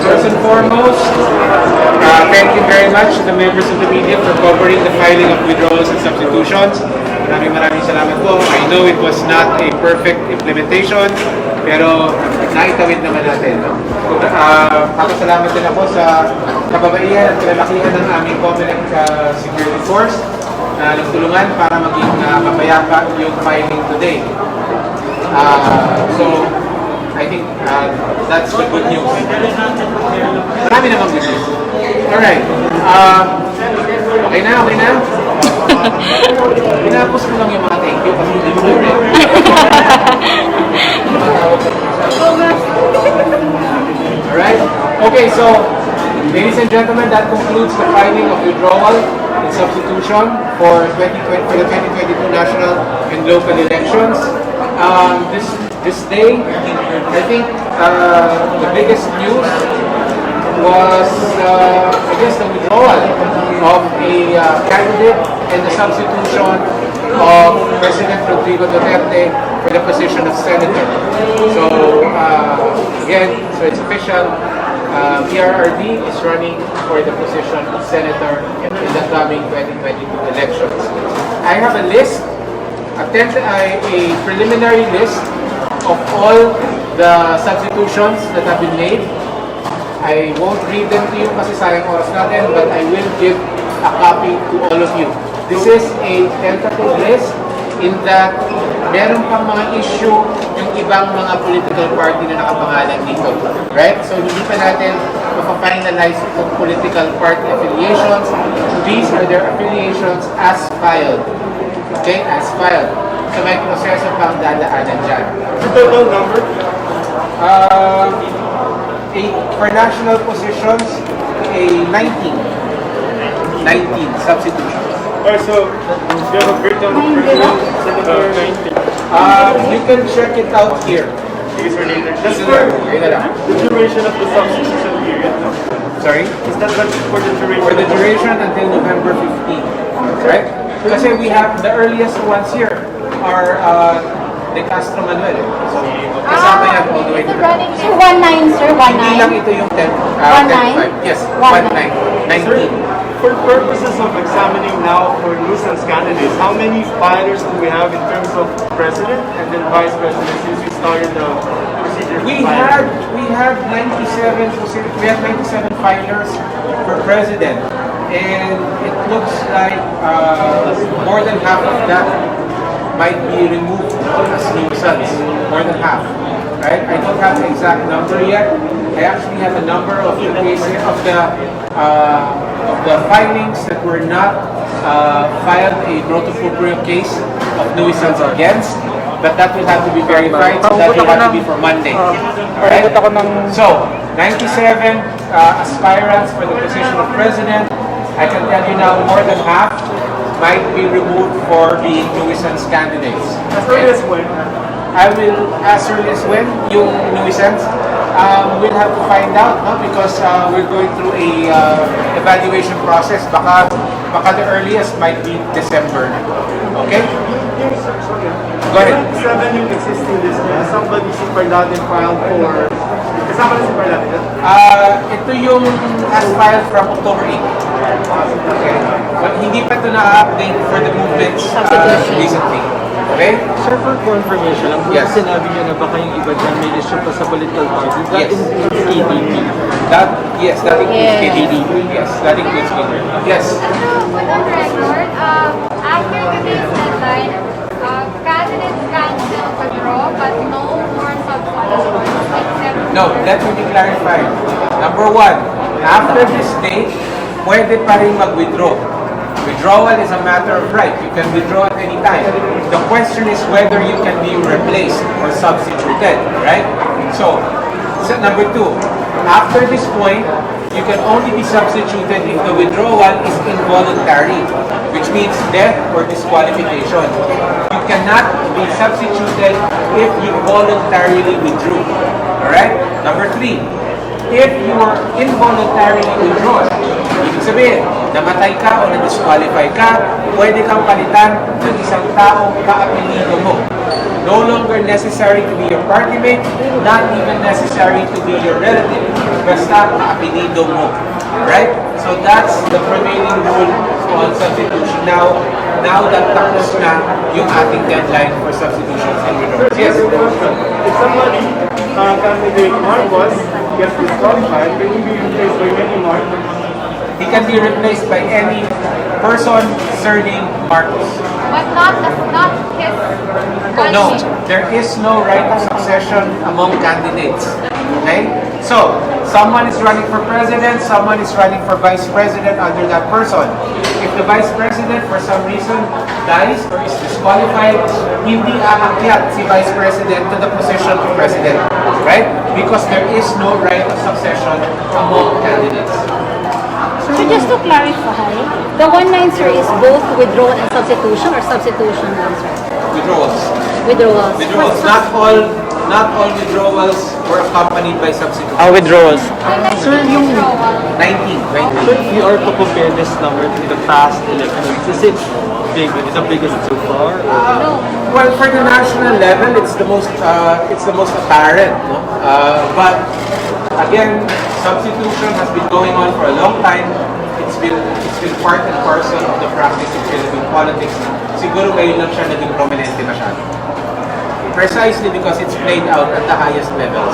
First and foremost, thank you very much to the members of the media for covering the filing of withdrawals and substitutions. Maraming salamat po. I know it was not a perfect implementation, pero naitawid naman natin. No? Papasalamat din ako sa kababaihan at kalalakihan ng aming Comelec security force na nagtulungan para maging mapayapa yung filing today. So, I think that's the good news. Marami namang good news. Alright. Okay na? Pinapos ko lang yung mga thank you kasi hindi mo ulit. Alright? Okay, so, ladies and gentlemen, that concludes the filing of withdrawal and substitution for the 2022 national and local elections. This day, I think the biggest news was, I guess, the withdrawal of a candidate and the substitution of President Rodrigo Duterte for the position of senator. So, again, so it's official. PRRD is running for the position of senator in the coming 2022 elections. I have a list, a preliminary list of all the substitutions that have been made. I won't read them to you kasi sayang oras natin, but I will give a copy to all of you. This is a tentative list in that meron pang mga issue yung ibang mga political party na nakapangalan dito. Right? So hindi pa natin mapafinalize itong political party affiliations. These are their affiliations as filed. Okay? As filed. So may proseso pang dadaanan dyan. The total number? For national positions, 19 substitutions. Alright, so you have a breakdown of Senator 19. You can check it out here. These are later. That's The duration of the substitution period. Sorry? Is that for the duration? For the duration until November 15. Right? Kasi we have the earliest ones here are De Castro Manuel. So, kasama yan all the way to So, 19, sir? 19? Hindi lang ito yung 10. 19? Yes, 19. For purposes of examining now for nuisance candidates, how many filers do we have in terms of president and then vice president since we started the procedure? We had 97 filers for president, and it looks like more than half of that might be removed as nuisance. More than half. Right? I don't have the exact number yet. I actually have a number of the cases of the filings that were not filed a noto proprio case of nuisance against, but that will have to be verified, so that will have to be for Monday. Alright? So, 97 aspirants for the position of president. I can tell you now more than half might be removed for being nuisance candidates. As early as when? I will, as early as when, yung nuisance, we'll have to find out, no? Because we're going through a evaluation process. Baka the earliest might be December. Okay? Go ahead. 7 yung existing list niya. Somebody super natin filed for... Kasama na super natin? Ito yung as filed from October 8. Okay? But hindi pa ito na-update for the movements recently. Okay? Sir, for confirmation lang, Yes. sinabi niyo na baka yung iba dyan may issue pa sa political party. That Yes. includes KDP. That includes KDP. Yes, that includes KDP. Yes. But on record, after today's deadline, candidates can still withdraw, but no more substitutions except... No, let me be clarified. Number one, after this date, pwede pa rin mag-withdraw. Withdrawal is a matter of right. You can withdraw at any time. The question is whether you can be replaced or substituted, right? So number two, after this point, you can only be substituted if the withdrawal is involuntary, which means death or disqualification. You cannot be substituted if you voluntarily withdrew. Alright? Number three, if you are involuntarily withdrawn, ibig sabihin, namatay ka o na-disqualify ka, pwede kang palitan ng isang taong kaapelido mo. No longer necessary to be your party mate, not even necessary to be your relative. basta apelido mo. Right? So that's the prevailing rule on substitution. Now that tapos na yung ating deadline for substitutions and withdrawals. Yes? If somebody, candidate Marcos gets disqualified, can he be replaced by any Marcos? He can be replaced by any person serving Marcos. But not his No, colleague. there is no right of succession among candidates. Okay? So, someone is running for president, someone is running for vice president under that person. If the vice president for some reason dies or is disqualified, hindi aakyat si vice president to the position of president. Right? Because there is no right of succession among candidates. So just to clarify, the 19, sir, is both withdrawal and substitution, or substitution lang, sir? Withdrawals. Withdrawals. Withdrawals. Not all withdrawals were accompanied by substitution. Withdrawals. Sir, yung 19. So if you are to compare this number to the past elections, is it big? Is it the biggest so far? Well, for the national level, it's the most apparent. No? But again, substitution has been going on for a long time. It's been part and parcel of the practice in Philippine politics. Siguro ngayon lang siya naging prominente masyado. Precisely because it's played out at the highest levels.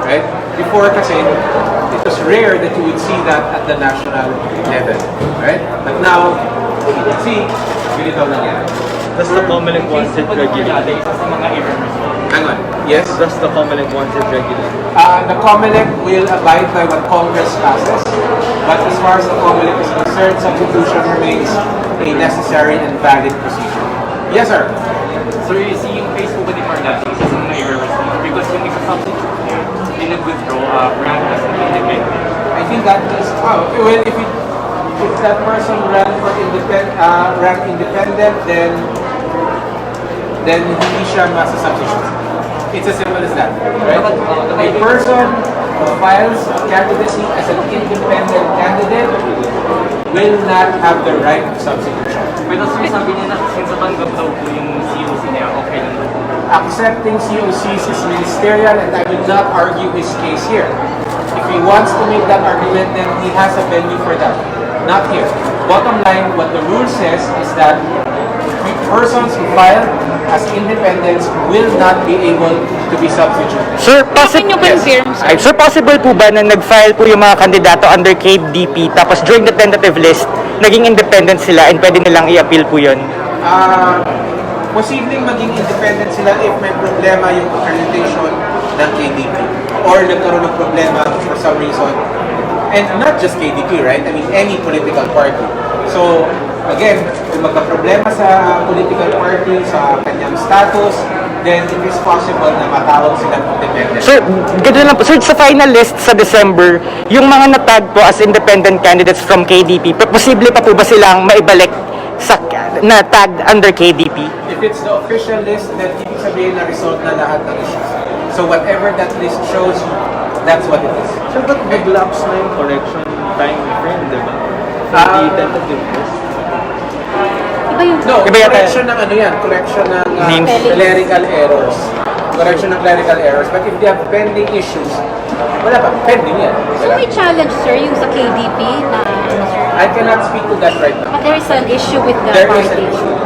Right? Before kasi, it was rare that you would see that at the national level. Right? But now, you can see, ganito nangyari. Does the Comelec want it regularly? Hang on. Yes? Does the Comelec want it regularly? The Comelec will abide by what Congress passes. But as far as the Comelec is concerned, substitution remains a necessary and valid procedure. Yes, sir. So you see yung case po ba ni Parlade, isa sa mga irreversible? Because yung isa-substitute niya, hindi nag-withdraw, rank as an independent. I think that is, well, if that person ran for independent, then hindi siya masa-substitution. It's as simple as that. Right? A person who files candidacy as an independent candidate will not have the right of substitution. Pero sir, sabi niya na since natanggap daw po yung COC niya, okay lang daw. Accepting COCs is ministerial, and I will not argue his case here. If he wants to make that argument, then he has a venue for that. Not here. Bottom line, what the rule says is that persons who file as independents will not be able to be substituted. Sir, Can you confirm, sir? Ay, sir, possible po ba na nag-file po yung mga kandidato under KDP tapos during the tentative list, naging independent sila and pwede nilang i-appeal po yun? Posibleng maging independent sila if may problema yung accreditation ng KDP or nagkaroon ng problema for some reason. And not just KDP, right? I mean, any political party. So, again, kung magka-problema sa political party, sa kanyang status, then it is possible na matawag silang independent. Sir, ganoon lang po. Sir, sa final list sa December, yung mga natag po as independent candidates from KDP, posible pa po ba silang maibalik sa na-tagged under KDP? If it's the official list, then ibig sabihin na result na lahat ng issues. So whatever that list shows, that's what it is. Sir, but nag-lapse na yung correction time frame, di ba? For the tentative list. Iba yung... No, Iba yata- correction ng ano yan, correction ng Names. clerical errors. Correction ng clerical errors. But if they have pending issues, wala pa, pending yan. So may challenge, sir, yung sa KDP na... I cannot speak to that right now. But there is an issue with the There is party. an issue.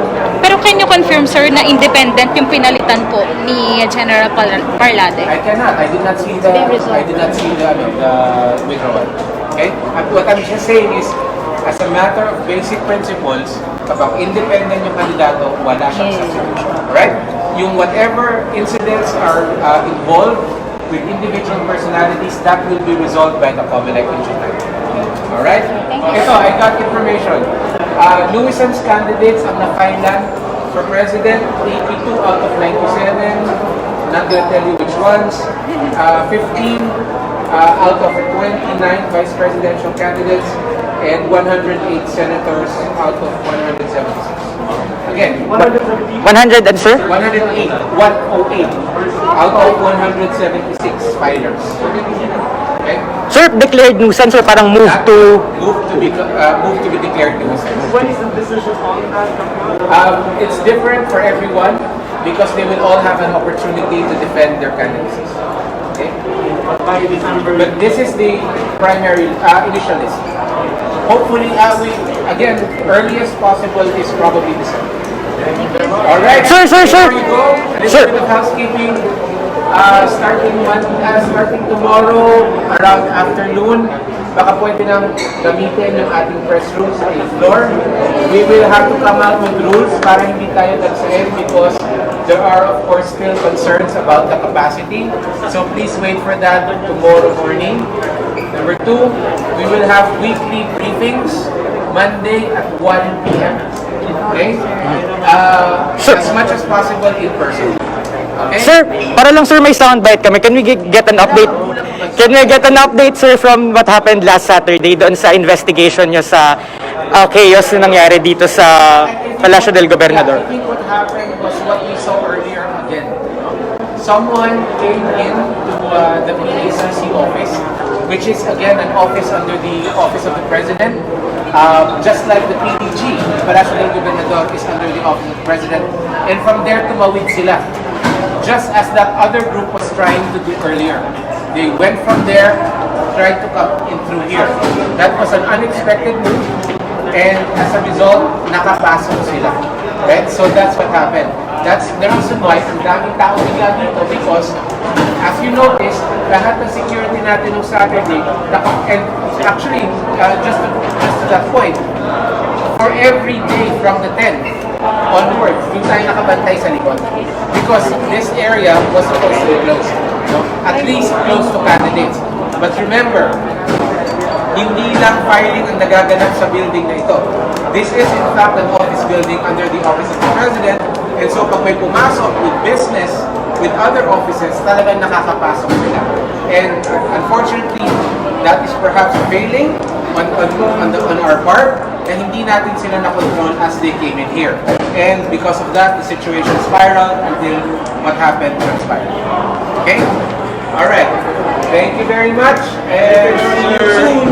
Pero can you confirm, sir, na independent yung pinalitan po ni General Parlade? I cannot. I did not see the withdrawal. Okay? What I'm just saying is, as a matter of basic principles, kapag independent yung kandidato, wala siyang substitution. Alright? Yung whatever incidents are involved with individual personalities, that will be resolved by the Comelec in due time. Alright? Ito, I got information. Lewison's candidates ang na-filean for president, 82 out of 97. Not gonna tell you which ones. 15 out of 29 vice presidential candidates and 108 senators out of 176. Again, 100 and sir? 108 out of 176 filers. Okay? Sir, declared nuisance or parang move to... Move to be declared nuisance. When is the decision on that? It's different for everyone because they will all have an opportunity to defend their candidacies. Okay? by December. But this is the primary initial list. Hopefully, again, earliest possible is probably December. All right. Sir. Before you go, a little Sir. bit of housekeeping. Starting tomorrow around afternoon, baka pwede nang gamitin yung ating press room sa 8th floor. We will have to come out with rules para hindi tayo nagsain because there are of course still concerns about the capacity. So please wait for that tomorrow morning. Number 2, we will have weekly briefings Monday at 1 p.m. Okay? As much as possible in person. Okay? Sir, para lang sir may soundbite kami. Can we get an update? Can we get an update sir from what happened last Saturday doon sa investigation nyo sa chaos na nangyari dito sa Palacio del Gobernador? I think what happened was what we saw earlier again. Someone came in to the PACC office, which is again an office under the Office of the President. Just like the PDG, Palacio del Gobernador is under the Office of the President. And from there, tumawid sila. Just as that other group was trying to do earlier. They went from there, tried to come in through here. That was an unexpected move. And as a result, nakapasok sila. Right? So that's what happened. That's the reason why ang daming tao bigla dito because as you notice, lahat ng security natin nung Saturday, and actually, just to that point, for every day from the 10th onwards, yung tayo nakabantay sa likod. Because this area was supposed to be closed. At least close to candidates. But remember, hindi lang filing ang nagaganap sa building na ito. This is in fact an office building under the Office of the President. And so pag may pumasok with business, with other offices, talagang nakakapasok sila. And unfortunately, that is perhaps failing on our part na hindi natin sila na-control as they came in here. And because of that, the situation spiraled until what happened transpired. Okay? Alright. Thank you very much and see you soon.